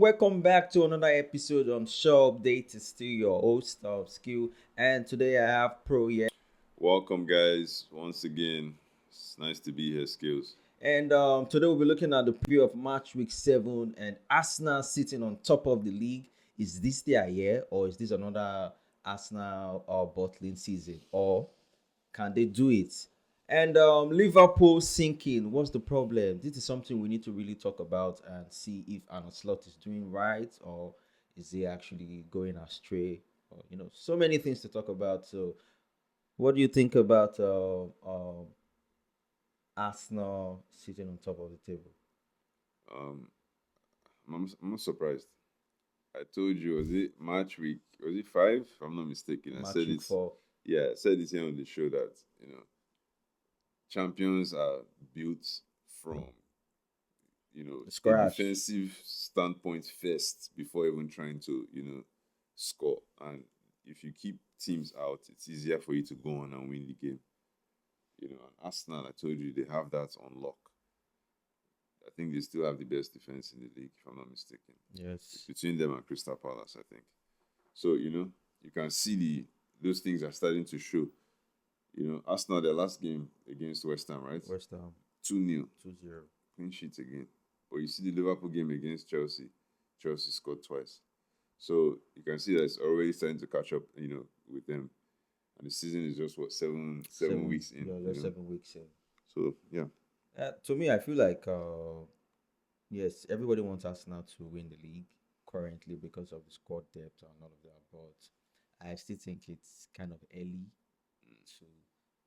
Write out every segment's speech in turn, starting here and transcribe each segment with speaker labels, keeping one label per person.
Speaker 1: Welcome back to another episode on Show Update. It's still your host of Skill, and today I have Pro here.
Speaker 2: Welcome, guys, once again. It's nice to be here, Skills.
Speaker 1: And today we'll be looking at the preview of Match Week 7 and Arsenal sitting on top of the league. Is this their year, or is this another Arsenal or bottling season, or can they do it? And Liverpool sinking. What's the problem? This is something we need to really talk about and see if Arne Slot is doing right or is he actually going astray. Or, so many things to talk about. So, what do you think about Arsenal sitting on top of the table?
Speaker 2: Um, I'm not surprised. I told you, was it match week? Was it 5? If I'm not mistaken. I
Speaker 1: Match
Speaker 2: said
Speaker 1: week
Speaker 2: it.
Speaker 1: 4.
Speaker 2: Yeah, I said it here on the show that champions are built from a
Speaker 1: Scratch.
Speaker 2: defensive standpoint first before even trying to score. And if you keep teams out, it's easier for you to go on and win the game. And Arsenal, I told you, they have that on lock. I think they still have the best defense in the league, if I'm not mistaken.
Speaker 1: Yes.
Speaker 2: Between them and Crystal Palace, I think. So, you can see those things are starting to show. Arsenal, their last game against West Ham, right?
Speaker 1: West Ham
Speaker 2: 2-0.
Speaker 1: 2-0.
Speaker 2: Clean sheets again. But you see the Liverpool game against Chelsea. Chelsea scored twice. So you can see that it's already starting to catch up, with them. And the season is just, seven weeks in.
Speaker 1: Yeah, just 7 weeks in.
Speaker 2: So, yeah.
Speaker 1: To me, I feel like yes, everybody wants Arsenal to win the league currently because of the squad depth and all of that. But I still think it's kind of early to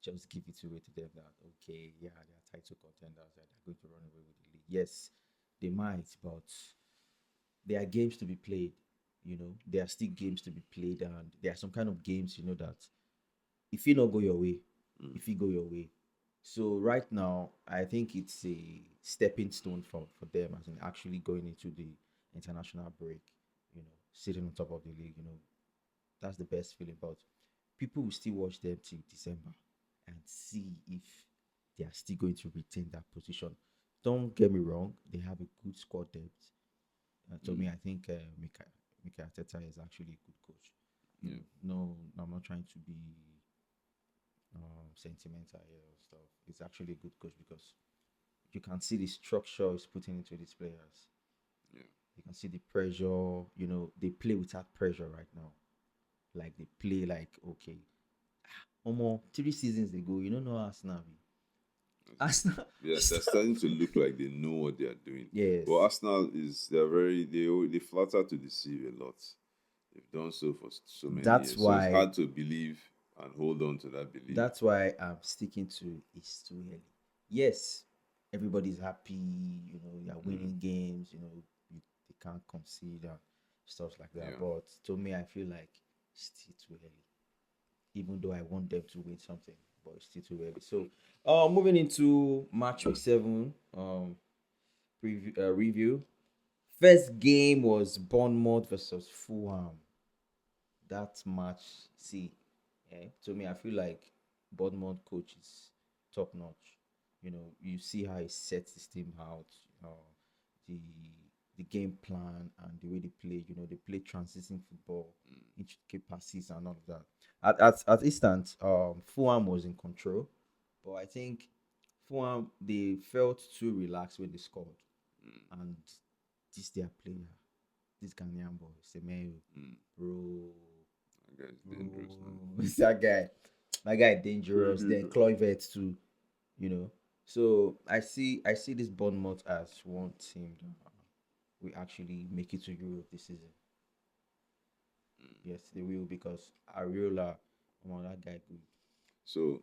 Speaker 1: just give it away to them that okay, yeah, they are title contenders that they're going to run away with the league. Yes, they might, but there are games to be played. There are still games to be played, and there are some kind of games that if you not go your way, if you go your way. So right now, I think it's a stepping stone for them as in actually going into the international break. Sitting on top of the league. That's the best feeling. But people will still watch them till December and see if they are still going to retain that position. Don't get me wrong; they have a good squad depth. To me, I think Mikel Arteta is actually a good coach.
Speaker 2: Yeah.
Speaker 1: No, I'm not trying to be sentimental here or stuff. It's actually a good coach because you can see the structure he's putting into these players.
Speaker 2: Yeah.
Speaker 1: You can see the pressure. They play without pressure right now. Like they play like okay, almost 3 seasons ago. You don't know Arsenal. Arsenal.
Speaker 2: Yeah, they're starting to look like they know what they are doing.
Speaker 1: Yes.
Speaker 2: But Arsenal they flatter to deceive a lot. They've done so for so many
Speaker 1: That's
Speaker 2: years.
Speaker 1: why
Speaker 2: So it's hard to believe and hold on to that belief.
Speaker 1: That's why I'm sticking to it's too early. Yes, everybody's happy. You're winning games. They can't concede and stuff like that.
Speaker 2: Yeah.
Speaker 1: But to me, I feel like it's still too early. Even though I want them to win something, but it's still too early. So, moving into match week 7, review. First game was Bournemouth versus Fulham. That match, see, to me, I feel like Bournemouth coach is top notch. You see how he sets his team out, the the game plan and the way they play. They play transition football, intricate passes and all of that. At instance, Fulham was in control, but I think Fulham they felt too relaxed when they scored, and this their player, this Ghanaian boy, Semedo, bro.
Speaker 2: That guy's dangerous, man.
Speaker 1: That guy dangerous. Then Kluivert too, you know. So I see this Bournemouth as one team that will actually make it to Europe this season. Yes, they will because Ariola, that guy good.
Speaker 2: So,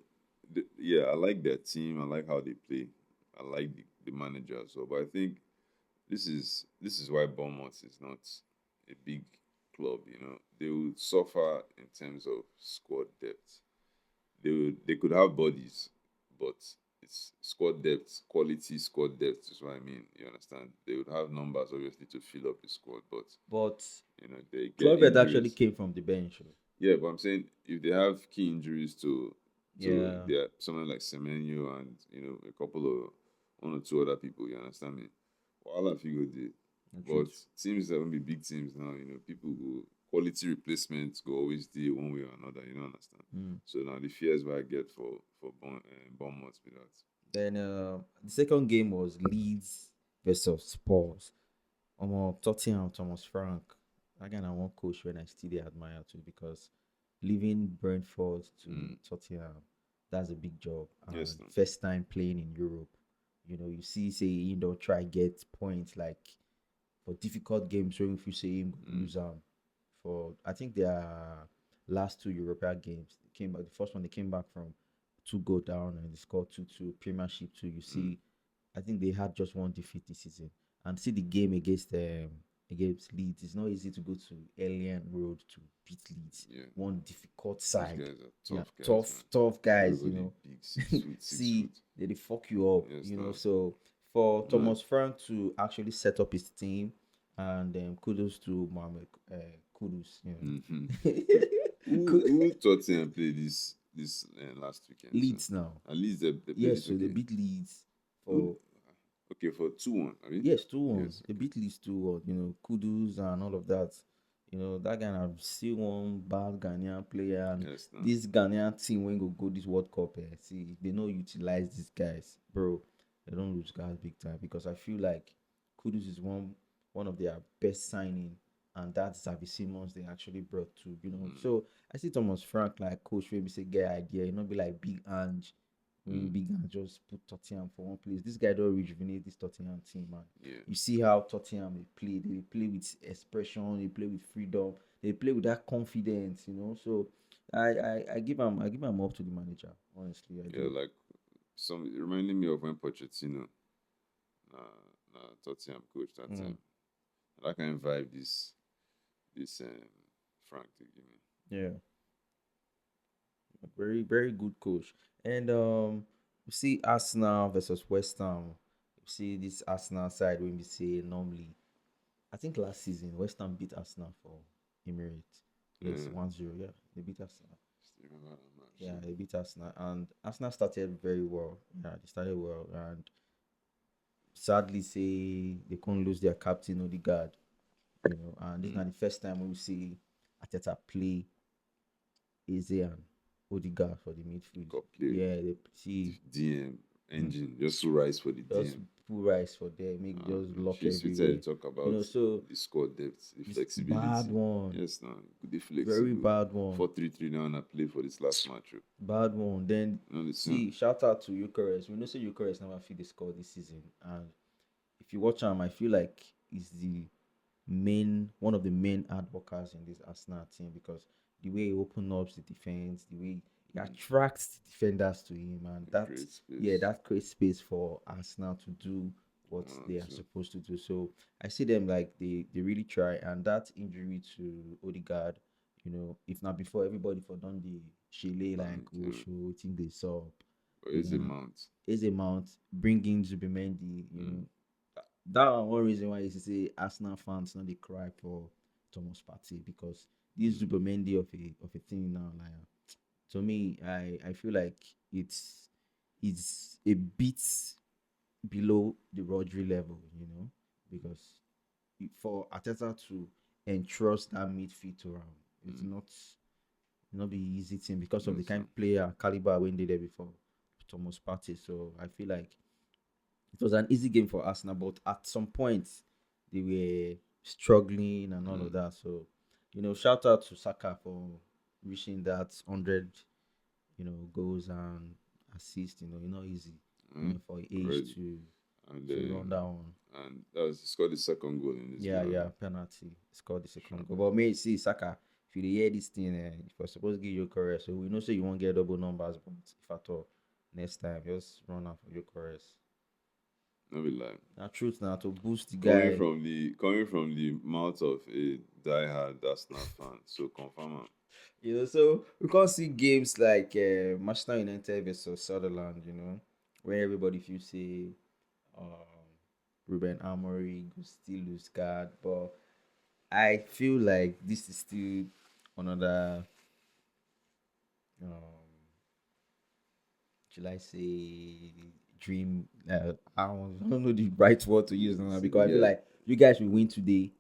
Speaker 2: yeah, I like their team. I like how they play. I like the manager as well. But I think this is why Bournemouth is not a big club. They would suffer in terms of squad depth. They could have bodies, but it's squad depth, quality squad depth is what I mean. You understand? They would have numbers obviously to fill up the squad, but
Speaker 1: But
Speaker 2: they get
Speaker 1: Kluivert actually
Speaker 2: injuries.
Speaker 1: came from the bench.
Speaker 2: Yeah, but I'm saying if they have key injuries to
Speaker 1: Yeah.
Speaker 2: their someone like Semenyo and a couple of one or two other people, you understand me? Well, if you go there,
Speaker 1: The
Speaker 2: But
Speaker 1: truth.
Speaker 2: teams that will be big teams now, people go quality replacements go always deal one way or another. You don't understand.
Speaker 1: Mm.
Speaker 2: So now the fears what I get for Bournemouth be that.
Speaker 1: Then the second game was Leeds versus Spurs. Tottenham, Thomas Frank. Again, I want coach when I still dey admire too because leaving Brentford to
Speaker 2: Mm.
Speaker 1: Tottenham, that's a big job.
Speaker 2: Yes,
Speaker 1: And
Speaker 2: no.
Speaker 1: first time playing in Europe. You see, say try get points like for difficult games when if you say him lose for I think their last two European games they came back. The first one they came back from two goal down and they scored 2-2 Premiership too. You see, I think they had just one defeat this season. And see the game against Leeds. It's not easy to go to Alien Road to beat Leeds.
Speaker 2: Yeah.
Speaker 1: One difficult
Speaker 2: Those
Speaker 1: side.
Speaker 2: guys are
Speaker 1: Yeah,
Speaker 2: tough guys, man.
Speaker 1: tough guys.
Speaker 2: Everybody big, 6 foot, 6 foot.
Speaker 1: See, they fuck you up.
Speaker 2: Yes,
Speaker 1: So for
Speaker 2: Mad.
Speaker 1: Thomas Frank to actually set up his team, and kudos to Mohamed Kudus.
Speaker 2: Who Tottenham played this last weekend?
Speaker 1: Leeds now.
Speaker 2: At least they played
Speaker 1: Yes,
Speaker 2: it
Speaker 1: so
Speaker 2: okay.
Speaker 1: they beat Leeds
Speaker 2: Who-
Speaker 1: for
Speaker 2: Okay, for 2-1. I mean,
Speaker 1: yes 2-1.
Speaker 2: Yes,
Speaker 1: They
Speaker 2: okay.
Speaker 1: beat Leeds 2-1. Kudus and all of that. That guy have still one bad Ghanaian player, and
Speaker 2: Yes, no.
Speaker 1: this Ghanaian team when go this World Cup, see they don't utilize these guys, bro. They don't lose guys big time because I feel like Kudus is one of their best signing, and that's Xavi Simons they actually brought to. So I see Thomas Frank like coach maybe say get idea, be like Big Ange. When Big Ange just put Tottenham for one place. This guy don't rejuvenate this Tottenham team, man.
Speaker 2: Yeah.
Speaker 1: You see how Tottenham they play. They play with expression. They play with freedom. They play with that confidence. So I give him up to the manager. Honestly, I
Speaker 2: Yeah,
Speaker 1: do.
Speaker 2: like it reminded me of when Pochettino, Tottenham coach that time. That kind of vibe this Frank to give me.
Speaker 1: Yeah, very very good coach. And you see Arsenal versus West Ham. You see this Arsenal side when we say normally. I think last season West Ham beat Arsenal for Emirates. Yes, 1-0. Yeah, they beat Arsenal.
Speaker 2: Still remember that match.
Speaker 1: Yeah, they beat Arsenal, and Arsenal started very well. Yeah, they started well, and sadly, say they couldn't lose their captain Odegaard. And this is not the first time we see Ateta play Eze and Odegaard for the midfield.
Speaker 2: Got play.
Speaker 1: Yeah, they see
Speaker 2: DM engine just to rise for the
Speaker 1: just
Speaker 2: DM.
Speaker 1: put rice for them, make just lock
Speaker 2: She's
Speaker 1: everywhere.
Speaker 2: talk about
Speaker 1: So
Speaker 2: the squad depth, the
Speaker 1: it's
Speaker 2: flexibility.
Speaker 1: bad one.
Speaker 2: Yes, now the flexible.
Speaker 1: Very bad one.
Speaker 2: 4-3-3 now, and I play for this last match.
Speaker 1: Bad one. Then
Speaker 2: Listen.
Speaker 1: see, shout out to Eucharist. We know say Eucharist never feel the score this season, and if you watch him, I feel like he's one of the main hard workers in this Arsenal team because the way he opens up the defense, the way he attracts the defenders to him, and that creates space for Arsenal to do what they are supposed to do. So I see them like they really try, and that injury to Odegaard, if not before everybody for done the Chile like Osho, think they saw.
Speaker 2: Is
Speaker 1: a mount bringing Zubimendi, that one reason why you say Arsenal fans now they cry for Thomas Partey because this Zubimendi of a thing now, like to me, I feel like it's a bit below the Rodri level, because for Arteta to entrust that midfield to him, it's not be easy thing because of the kind of player caliber when they there before Thomas Partey. So I feel like it was an easy game for Arsenal, but at some point they were struggling and all of that. So, shout out to Saka for reaching that 100, goals and assists. Not easy, for age to run that one.
Speaker 2: And that was scored the second goal in this game.
Speaker 1: Yeah, penalty. Scored the second goal. But may see Saka, if you hear this thing, if you're supposed to give you correct, so we know say you won't get double numbers, but if at all, next time just run out for your correct.
Speaker 2: No be lie.
Speaker 1: Now truth now to boost the guy.
Speaker 2: Coming from the mouth of a diehard Arsenal fan, so confirm.
Speaker 1: So we can't see games like Manchester United versus Sutherland, where everybody feels say Ruben Amorim will still lose guard, but I feel like this is still another should I say dream? I don't know the right word to use now because I feel like you guys will win today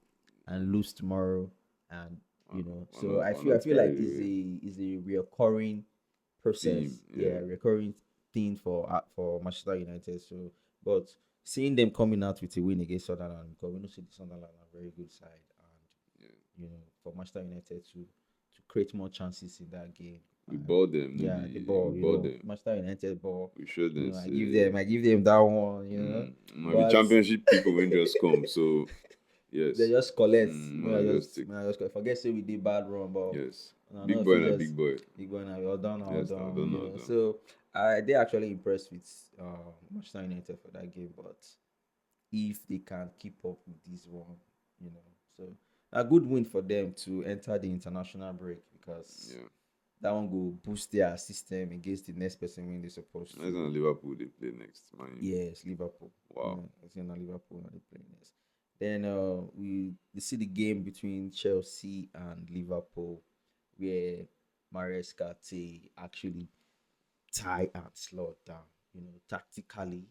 Speaker 1: and lose tomorrow, and
Speaker 2: Why
Speaker 1: So
Speaker 2: not?
Speaker 1: I
Speaker 2: Why
Speaker 1: feel I
Speaker 2: not
Speaker 1: feel like
Speaker 2: carry the way?
Speaker 1: is a recurring
Speaker 2: Team,
Speaker 1: process, yeah,
Speaker 2: yeah.
Speaker 1: recurring thing for Manchester United. So, but seeing them coming out with a win against Sunderland, because we know see the Sunderland are a very good side, and
Speaker 2: Yeah.
Speaker 1: for Manchester United to create more chances in that game.
Speaker 2: We
Speaker 1: And
Speaker 2: bought them, no
Speaker 1: yeah, the
Speaker 2: be we
Speaker 1: ball,
Speaker 2: bought them.
Speaker 1: Manchester United ball.
Speaker 2: We showed them
Speaker 1: I
Speaker 2: say
Speaker 1: give them that one,
Speaker 2: might be
Speaker 1: but
Speaker 2: championship people when just come. So
Speaker 1: they
Speaker 2: yes.
Speaker 1: just collect.
Speaker 2: No, just take
Speaker 1: I just collect. Forget say we did bad run, but
Speaker 2: yes.
Speaker 1: no, no,
Speaker 2: Big
Speaker 1: if
Speaker 2: boy
Speaker 1: you
Speaker 2: and a
Speaker 1: just
Speaker 2: big boy.
Speaker 1: big one, now well
Speaker 2: Yes, now
Speaker 1: done,
Speaker 2: don't know them.
Speaker 1: So I they actually impressed with Manchester United for that game, but if they can keep up with this one, you know, so a good win for them to enter the international break because
Speaker 2: Yeah.
Speaker 1: that one will boost their system against the next person when they're supposed
Speaker 2: That's
Speaker 1: to.
Speaker 2: on Liverpool they play next, man.
Speaker 1: Yes, Liverpool.
Speaker 2: Wow.
Speaker 1: It's in Liverpool and they play next. Then we see the game between Chelsea and Liverpool where Maresca actually tie and slot down, tactically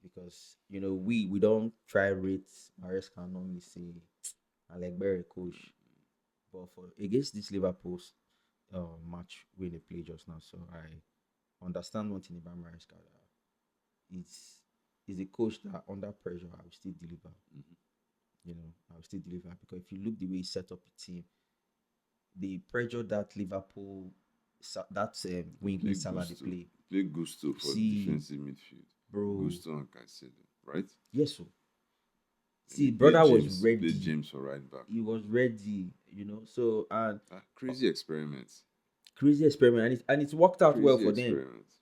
Speaker 1: because we don't try rate Maresca normally say I like very coach, but for against this Liverpool's match where they play just now, so I understand one thing about Maresca. It's is a coach that under pressure I will still deliver.
Speaker 2: Mhm.
Speaker 1: I will still deliver because if you look the way he set up a team, the pressure that Liverpool that
Speaker 2: They play
Speaker 1: wing Salah they
Speaker 2: Gusto.
Speaker 1: play.
Speaker 2: Play Gusto for
Speaker 1: See,
Speaker 2: defensive midfield.
Speaker 1: bro,
Speaker 2: Gusto and Caicedo, right?
Speaker 1: yes, so
Speaker 2: And they
Speaker 1: see, brother was
Speaker 2: Play
Speaker 1: ready.
Speaker 2: James for right back.
Speaker 1: He was ready, So and
Speaker 2: Crazy experiments.
Speaker 1: crazy experiment, and it's worked out well
Speaker 2: Crazy
Speaker 1: for them.
Speaker 2: experiments.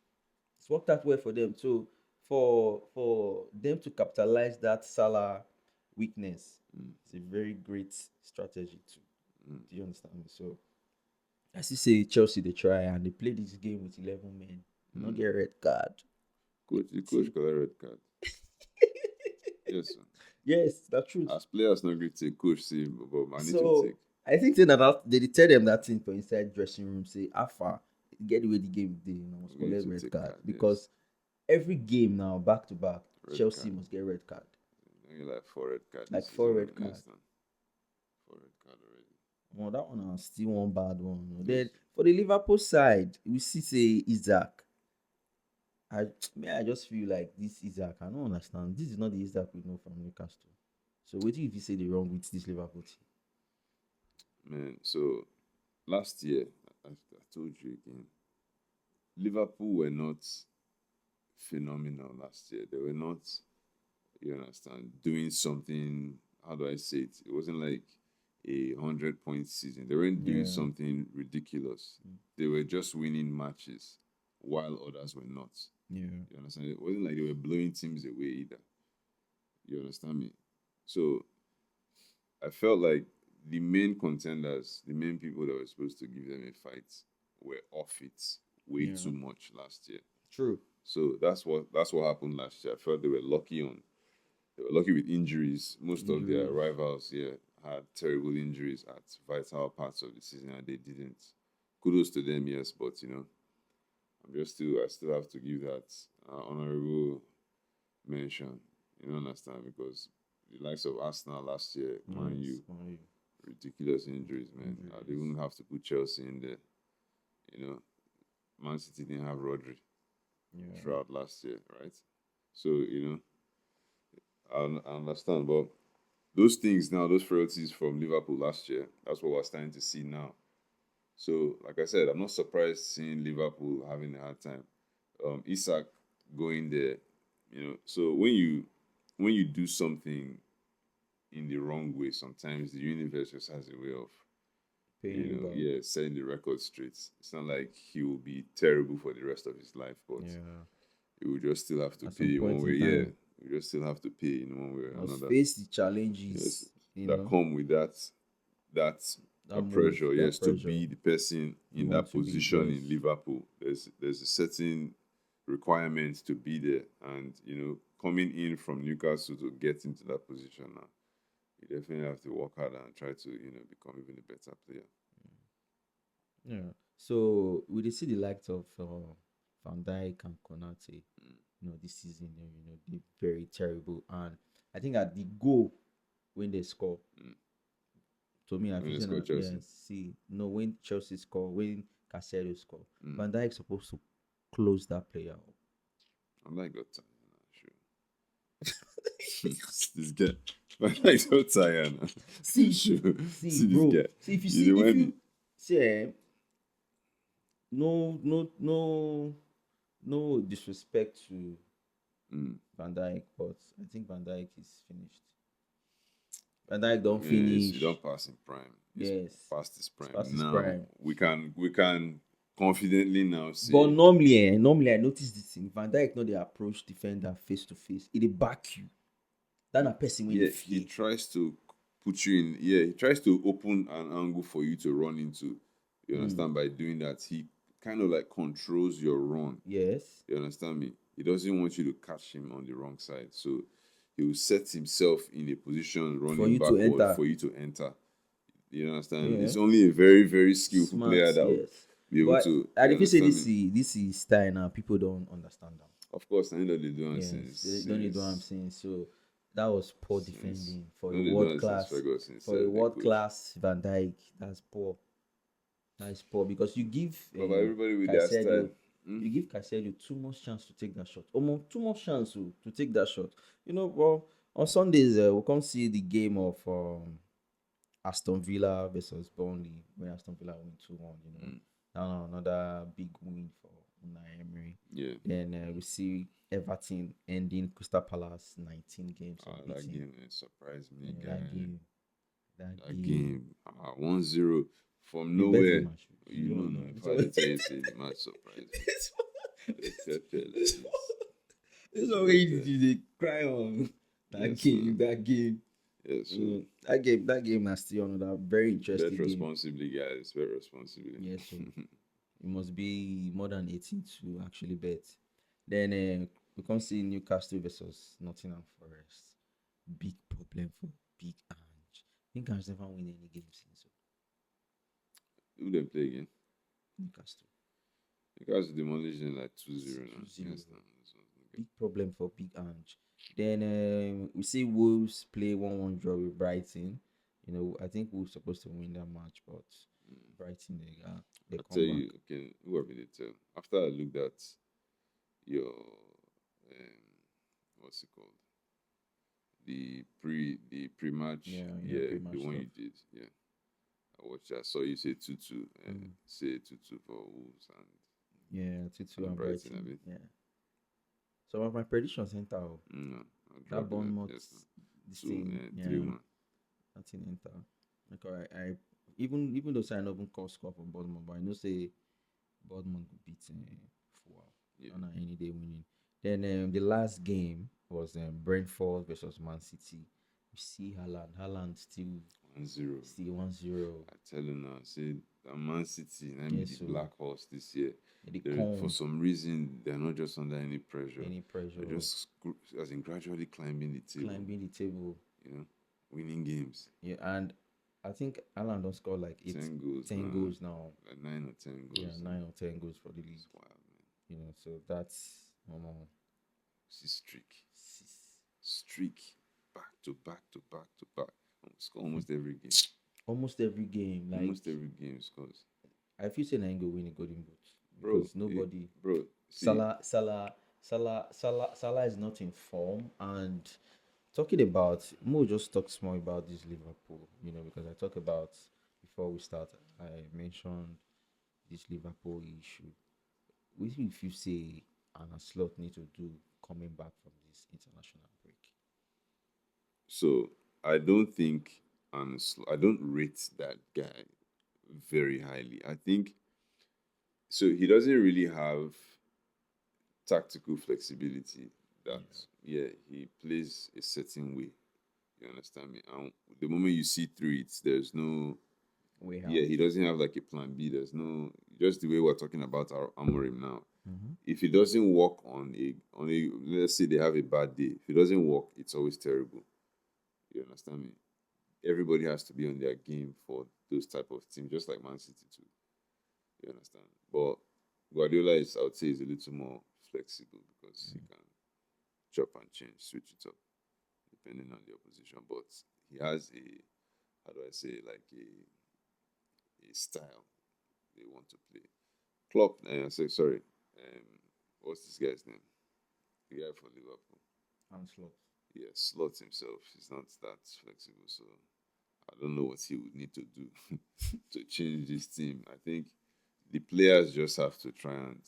Speaker 1: It's worked out well for them. So for them to capitalize that Salah weakness,
Speaker 2: Mm.
Speaker 1: it's a very great strategy too.
Speaker 2: Mm.
Speaker 1: Do you understand me? So as you say, Chelsea they try and they play this game with 11 men. Not get red card.
Speaker 2: The coach got a red card. Yes, sir.
Speaker 1: Yes, that's truth.
Speaker 2: As players not great take coach say, but I need to
Speaker 1: So
Speaker 2: take.
Speaker 1: I think say that they dey tell them that thing for inside dressing room. Say Alpha, get the way the game dey, must
Speaker 2: We need
Speaker 1: collect
Speaker 2: to
Speaker 1: red
Speaker 2: take
Speaker 1: card
Speaker 2: card, yes.
Speaker 1: because every game now back to back,
Speaker 2: Red
Speaker 1: Chelsea
Speaker 2: card.
Speaker 1: must get red card,
Speaker 2: You like 4 red card
Speaker 1: like
Speaker 2: this
Speaker 1: four
Speaker 2: season.
Speaker 1: red card.
Speaker 2: Yes, 4 red card already.
Speaker 1: Well, that one is still one bad one.
Speaker 2: Yes.
Speaker 1: Then for the Liverpool side, we see say Isaac. I just feel like this Isaac. I don't understand. This is not the Isaac we know from Newcastle. So what do you say the wrong with this Liverpool team?
Speaker 2: Man, so last year, I told you again, Liverpool were not phenomenal last year. They were not, you understand, doing something. How do I say it? It wasn't like a 100-point season. They weren't doing
Speaker 1: Yeah.
Speaker 2: something ridiculous. They were just winning matches while others were not.
Speaker 1: Yeah.
Speaker 2: You understand? It wasn't like they were blowing teams away either. You understand me? So I felt like the main contenders, the main people that were supposed to give them a fight, were off it way
Speaker 1: Yeah.
Speaker 2: too much last year.
Speaker 1: True.
Speaker 2: So that's what happened last year. I felt they were lucky with injuries. Most of their
Speaker 1: Injuries.
Speaker 2: rivals here had terrible injuries at vital parts of the season, and they didn't. Kudos to them, yes, but I still have to give that honorable mention. You don't understand because the likes of Arsenal last year, Man
Speaker 1: Yes,
Speaker 2: U,
Speaker 1: Man U.
Speaker 2: ridiculous injuries, man. They wouldn't have to put Chelsea in there. Man City didn't have Rodri
Speaker 1: Yeah.
Speaker 2: throughout last year, right? So I understand, but those things now, those frailties from Liverpool last year, that's what we're starting to see now. So, like I said, I'm not surprised seeing Liverpool having a hard time. Isak going there, So when you do something in the wrong way, sometimes the universe just has a way of
Speaker 1: Paying you back.
Speaker 2: setting the record straight. It's not like he will be terrible for the rest of his life, but
Speaker 1: Yeah.
Speaker 2: he will just still have to
Speaker 1: At some
Speaker 2: pay
Speaker 1: point
Speaker 2: one way.
Speaker 1: in
Speaker 2: Yeah,
Speaker 1: time,
Speaker 2: you just still have to pay in one way or
Speaker 1: must
Speaker 2: another.
Speaker 1: face the
Speaker 2: Yes,
Speaker 1: challenges.
Speaker 2: that come with that
Speaker 1: That move,
Speaker 2: pressure.
Speaker 1: that
Speaker 2: Yes, to
Speaker 1: pressure.
Speaker 2: be the person
Speaker 1: You
Speaker 2: in
Speaker 1: want
Speaker 2: that
Speaker 1: to be,
Speaker 2: position in
Speaker 1: yes.
Speaker 2: Liverpool. There's a certain requirement to be there, and coming in from Newcastle to get into that position now, you definitely have to work harder and try to become even a better player.
Speaker 1: Yeah. So we dey see the likes of Van Dijk and Konate, this season, they very terrible. And I think at the goal when they score.
Speaker 2: Mm.
Speaker 1: To me, I
Speaker 2: When
Speaker 1: feel
Speaker 2: they
Speaker 1: saying
Speaker 2: score
Speaker 1: that
Speaker 2: Chelsea.
Speaker 1: yes, see, no, when Chelsea score, when Casero score,
Speaker 2: Mm.
Speaker 1: Van Dijk supposed to close that player up.
Speaker 2: I'm like got tired now, sure. This guy. I'm like so tired now.
Speaker 1: See,
Speaker 2: Sure.
Speaker 1: see,
Speaker 2: See this
Speaker 1: bro.
Speaker 2: guy.
Speaker 1: See if you
Speaker 2: You
Speaker 1: see
Speaker 2: the
Speaker 1: if
Speaker 2: one
Speaker 1: you see no disrespect to
Speaker 2: mm.
Speaker 1: Van Dijk, but I think Van Dijk is finished. Van Dijk don't
Speaker 2: Yeah, you
Speaker 1: finish.
Speaker 2: don't pass in prime. It's
Speaker 1: Yes,
Speaker 2: past his
Speaker 1: it's
Speaker 2: prime.
Speaker 1: past his
Speaker 2: Now
Speaker 1: prime.
Speaker 2: we can confidently now
Speaker 1: But
Speaker 2: say
Speaker 1: normally I notice this thing. Van Dijk know they approach defender face to face. It dey back you. That a person when they
Speaker 2: yeah, he
Speaker 1: fear.
Speaker 2: tries to put you in. Yeah, he tries to open an angle for you to run into. You understand? By doing that, he kind of like controls your run.
Speaker 1: Yes.
Speaker 2: You understand me? He doesn't want you to catch him on the wrong side. So he will set himself in a position
Speaker 1: For
Speaker 2: running
Speaker 1: you to
Speaker 2: backward
Speaker 1: enter.
Speaker 2: for you to enter. You understand?
Speaker 1: Yeah.
Speaker 2: It's only a very, very skillful
Speaker 1: Smart,
Speaker 2: player that will
Speaker 1: yes.
Speaker 2: be able
Speaker 1: But
Speaker 2: to.
Speaker 1: and
Speaker 2: You
Speaker 1: if you say
Speaker 2: understand
Speaker 1: this
Speaker 2: me?
Speaker 1: is style now, people don't understand them.
Speaker 2: Of course, I know they do it
Speaker 1: Yes, they don't need what I'm
Speaker 2: since
Speaker 1: saying. So that was poor
Speaker 2: since
Speaker 1: defending for
Speaker 2: I
Speaker 1: a
Speaker 2: know they do
Speaker 1: world
Speaker 2: it since
Speaker 1: class
Speaker 2: Ferguson
Speaker 1: for a
Speaker 2: said the
Speaker 1: world
Speaker 2: coach.
Speaker 1: class Van Dijk. That's poor. That is poor because you give
Speaker 2: But everybody with their style.
Speaker 1: Caicedo, you give Caicedo too much chance to take that shot. Almost too much chance to take that shot. You know, well, on Sundays we'll come see the game of Aston Villa versus Burnley when Aston Villa win 2-1. You know, now another big win for Unai Emery.
Speaker 2: Yeah.
Speaker 1: Then we see Everton ending Crystal Palace 19 games
Speaker 2: That
Speaker 1: unbeaten.
Speaker 2: game surprised me,
Speaker 1: Yeah,
Speaker 2: guy.
Speaker 1: that
Speaker 2: That
Speaker 1: game.
Speaker 2: game, 1-0 from
Speaker 1: You bet the
Speaker 2: nowhere.
Speaker 1: match.
Speaker 2: You
Speaker 1: You
Speaker 2: know,
Speaker 1: don't
Speaker 2: no,
Speaker 1: know.
Speaker 2: if
Speaker 1: So
Speaker 2: I didn't tell you, say the match surprised me. Pepe like this.
Speaker 1: this one where you cry on that
Speaker 2: Yes,
Speaker 1: game,
Speaker 2: man.
Speaker 1: that game.
Speaker 2: Yeah, so
Speaker 1: That game is still another very
Speaker 2: bet
Speaker 1: interesting game.
Speaker 2: responsibly, guys. Bet responsibly.
Speaker 1: Yes, so you must be more than 18 to actually bet. Then we can see Newcastle versus Nottingham Forest. Big problem for Big Ange. I think Ange never win any game since. So
Speaker 2: Who they play again?
Speaker 1: Newcastle.
Speaker 2: You guys demolished in like 2-0 now.
Speaker 1: 2-0.
Speaker 2: Yes, no, this one's no good.
Speaker 1: Big problem for Big Ange. Then we see Wolves play 1-1 draw with Brighton. You know, I think Wolves supposed to win that match, but Brighton they
Speaker 2: I tell
Speaker 1: come back.
Speaker 2: you, okay, whoever they tell. After I looked at your what's it called? The pre match,
Speaker 1: Yeah, pretty
Speaker 2: the
Speaker 1: much
Speaker 2: one
Speaker 1: stuff.
Speaker 2: you did, yeah. I watched that. I saw you say 2-2, say 2-2 for Wolves and
Speaker 1: Yeah, 2-2 and
Speaker 2: Brighton, I
Speaker 1: Brighton.
Speaker 2: mean.
Speaker 1: Yeah. Some of my predictions enter.
Speaker 2: No, I
Speaker 1: That
Speaker 2: dropped it.
Speaker 1: Bournemouth
Speaker 2: Yes, no.
Speaker 1: this
Speaker 2: 2
Speaker 1: thing,
Speaker 2: and
Speaker 1: yeah,
Speaker 2: 3-1.
Speaker 1: nothing enter. Like I even though say I no even call score for Bournemouth, but I know say Bournemouth go beat Fulham.
Speaker 2: Yeah.
Speaker 1: On any day winning. Then the last game was Brentford versus Man City. You see Haaland still
Speaker 2: 1-0.
Speaker 1: 1-0.
Speaker 2: I tell you now, say that Man City, I mean
Speaker 1: Yes,
Speaker 2: the
Speaker 1: so
Speaker 2: black horse this year.
Speaker 1: they
Speaker 2: For
Speaker 1: come
Speaker 2: some reason, they're not just under any pressure.
Speaker 1: any pressure
Speaker 2: They're just as in gradually climbing the table.
Speaker 1: climbing the table.
Speaker 2: You know, winning games.
Speaker 1: Yeah, and I think Haaland don't score like
Speaker 2: 10 goals
Speaker 1: 10
Speaker 2: now.
Speaker 1: goals now.
Speaker 2: Like 9 or 10 goals.
Speaker 1: Yeah, 9 or 10 goals for the league.
Speaker 2: It's wild, man.
Speaker 1: You know, so that's
Speaker 2: See streak, back to back to back to back. Score almost every game.
Speaker 1: almost every game. Like
Speaker 2: Almost every game scores.
Speaker 1: I feel say Naingo win a golden boot
Speaker 2: Bro,
Speaker 1: because nobody
Speaker 2: bro, see,
Speaker 1: Salah is not in form. And talking about Mo just talk small about this Liverpool, you know, because I talk about before we start, I mentioned this Liverpool issue. What if you say Anna Slot need to do coming back from this international break?
Speaker 2: so I don't think, I don't rate that guy very highly. I think so. He doesn't really have tactical flexibility. That he plays a certain way. You understand me? And the moment you see through it, there's no. He doesn't have like a plan B. There's no, just the way we're talking about our Amorim now. If it doesn't work on a, let's say they have a bad day. If it doesn't work, it's always terrible. You understand me? Everybody has to be on their game for those type of teams, just like Man City too. You understand? But Guardiola is, I would say, is a little more flexible because he can chop and change, switch it up depending on the opposition. But he has a, how do I say, like a style they want to play. Klopp, sorry, what's this guy's name? The guy for Liverpool.
Speaker 1: Onslaught.
Speaker 2: Yeah, Slot himself. He's not that flexible, so I don't know what he would need to do to change this team. I think the players just have to try and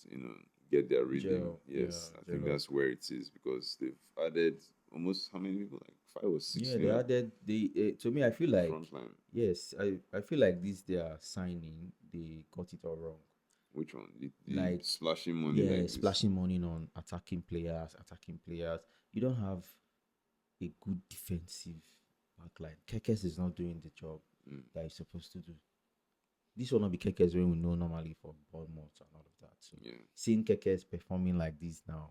Speaker 2: get their rhythm.
Speaker 1: Gel, yeah,
Speaker 2: Yes, I think
Speaker 1: gel.
Speaker 2: that's where it is because they've added almost how many people? Like 5 or 6
Speaker 1: Yeah, they
Speaker 2: new
Speaker 1: added to me. I feel
Speaker 2: the
Speaker 1: like
Speaker 2: front line.
Speaker 1: yes, I feel like this their signing they got it all wrong.
Speaker 2: Which one? The
Speaker 1: Like
Speaker 2: splashing money
Speaker 1: yeah,
Speaker 2: like this.
Speaker 1: splashing money on attacking players, attacking players. You don't have a good defensive backline. Kekes is not doing the job
Speaker 2: Mm,
Speaker 1: that he's supposed to do. This will not be Kekes when we know normally for Bournemouth and all of that. So
Speaker 2: yeah,
Speaker 1: seeing Kekes performing like this now,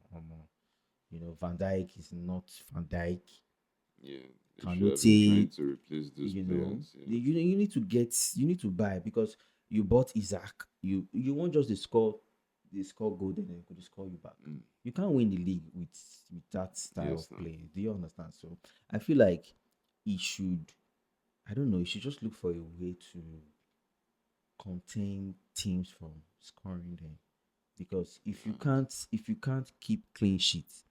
Speaker 1: Van Dijk is not Van Dijk.
Speaker 2: yeah. They should have been trying
Speaker 1: Kanute,
Speaker 2: to replace those players. Yeah,
Speaker 1: you need to you need to buy because you bought Isaac. You won't just the score goal then they could score you back.
Speaker 2: mm,
Speaker 1: You can't win the league with that style
Speaker 2: yes,
Speaker 1: of
Speaker 2: no.
Speaker 1: play. Do you understand? So I feel like he should. I don't know. He should just look for a way to contain teams from scoring them. Because if you can't keep clean sheets,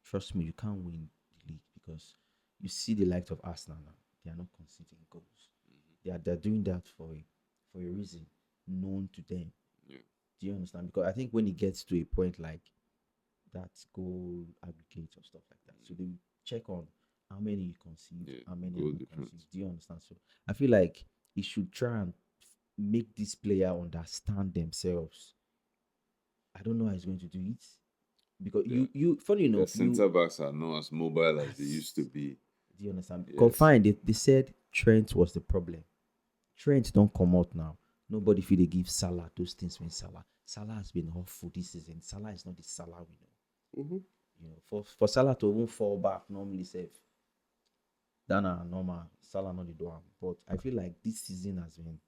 Speaker 1: trust me, you can't win the league because you see the likes of Arsenal now. They are not conceding goals. They're doing that for a reason known to them.
Speaker 2: Yeah,
Speaker 1: Do you understand? Because I think when it gets to a point like that goal aggregates or stuff like that, so they will check on how many you concede,
Speaker 2: yeah.
Speaker 1: how many are
Speaker 2: Goal
Speaker 1: not concede.
Speaker 2: difference.
Speaker 1: Do you understand? So I feel like he should try and make this player understand themselves. I don't know how he's going to do it because
Speaker 2: Yeah,
Speaker 1: funny
Speaker 2: their
Speaker 1: enough
Speaker 2: center backs are not as mobile as they used to
Speaker 1: as
Speaker 2: be.
Speaker 1: do you understand? Because
Speaker 2: Yes.
Speaker 1: fine, they said Trent was the problem. Trent don't come out now. Nobody feel they give Salah those things when Salah has been awful this season. Salah is not the Salah we know.
Speaker 2: Mm-hmm.
Speaker 1: For Salah to even fall back normally safe. That na normal. Salah not the do am. But I feel like this season has been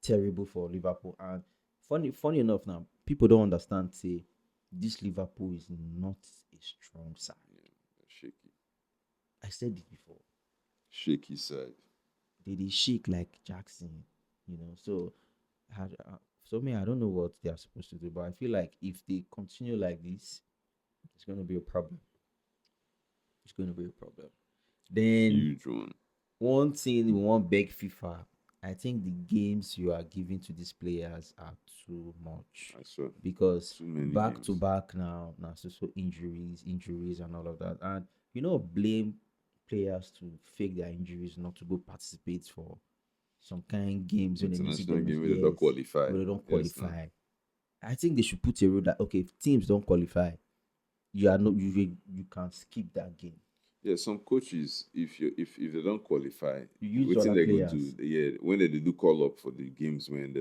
Speaker 1: terrible for Liverpool. And funny enough now, people don't understand say this Liverpool is not a strong side.
Speaker 2: Yeah, shaky,
Speaker 1: I said it before.
Speaker 2: shaky side.
Speaker 1: They shake like Jackson, So, so me, I don't know what they are supposed to do, but I feel like if they continue like this, it's going to be a problem. It's going to be a problem. Then
Speaker 2: Huge one.
Speaker 1: one thing we want beg FIFA. I think the games you are giving to these players are too much
Speaker 2: I saw
Speaker 1: because
Speaker 2: too many
Speaker 1: back to
Speaker 2: games.
Speaker 1: back now, so injuries, and all of that, and blame players to fake their injuries, not to go participate for some kind games when they see
Speaker 2: International
Speaker 1: them
Speaker 2: game where they don't
Speaker 1: yes,
Speaker 2: qualify.
Speaker 1: but they don't
Speaker 2: Yes, no.
Speaker 1: qualify. I think they should put a rule that okay, if teams don't qualify, you can skip that game.
Speaker 2: Yeah, some coaches, if they don't qualify,
Speaker 1: You use
Speaker 2: what thing
Speaker 1: other
Speaker 2: they go do?
Speaker 1: players.
Speaker 2: Yeah, when they do call up for the games when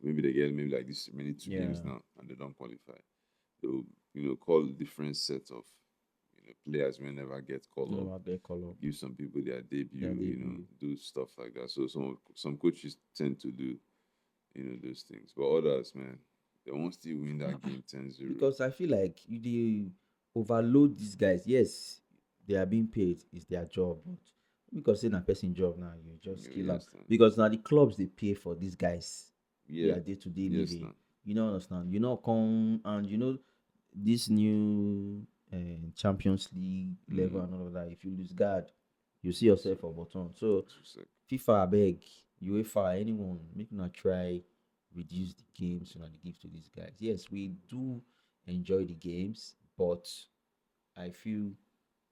Speaker 2: maybe they get maybe like this many two games
Speaker 1: Yeah,
Speaker 2: now and they don't qualify, they'll call a different set of players may never get called up.
Speaker 1: no, they call up
Speaker 2: Give some people their
Speaker 1: their
Speaker 2: debut,
Speaker 1: debut.
Speaker 2: do stuff like that. So some coaches tend to do those things, but others, man, they won't still win that game 10-0.
Speaker 1: Because I feel like they overload these guys. Yes, they are being paid; it's their job. But because it's a person job now, you just
Speaker 2: You
Speaker 1: kill them.
Speaker 2: understand?
Speaker 1: Because now the clubs they pay for these guys,
Speaker 2: Yeah,
Speaker 1: their day to day
Speaker 2: yes,
Speaker 1: living.
Speaker 2: no.
Speaker 1: You know, understand? You know, come and this new Champions League level
Speaker 2: Mm,
Speaker 1: and all of that. If you lose guard, you see
Speaker 2: yes,
Speaker 1: yourself for bottom. So
Speaker 2: too sick.
Speaker 1: FIFA, I beg, UEFA, anyone, make not try reduce the games and the give to these guys. Yes, we do enjoy the games, but I feel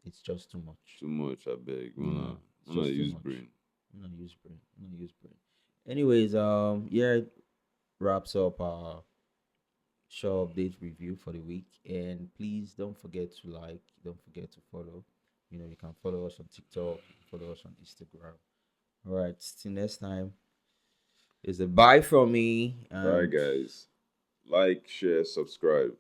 Speaker 1: it's just too much.
Speaker 2: Too much, I beg.
Speaker 1: Yeah, it's
Speaker 2: Wanna
Speaker 1: just too
Speaker 2: use
Speaker 1: much.
Speaker 2: brain.
Speaker 1: I'm not use brain. I'm not use brain. Anyways, yeah, wraps up our show update review for the week. And please don't forget to like, don't forget to follow. You can follow us on TikTok, follow us on Instagram. All right, till next time. It's a bye from me
Speaker 2: Bye,
Speaker 1: and
Speaker 2: guys. Like, share, subscribe.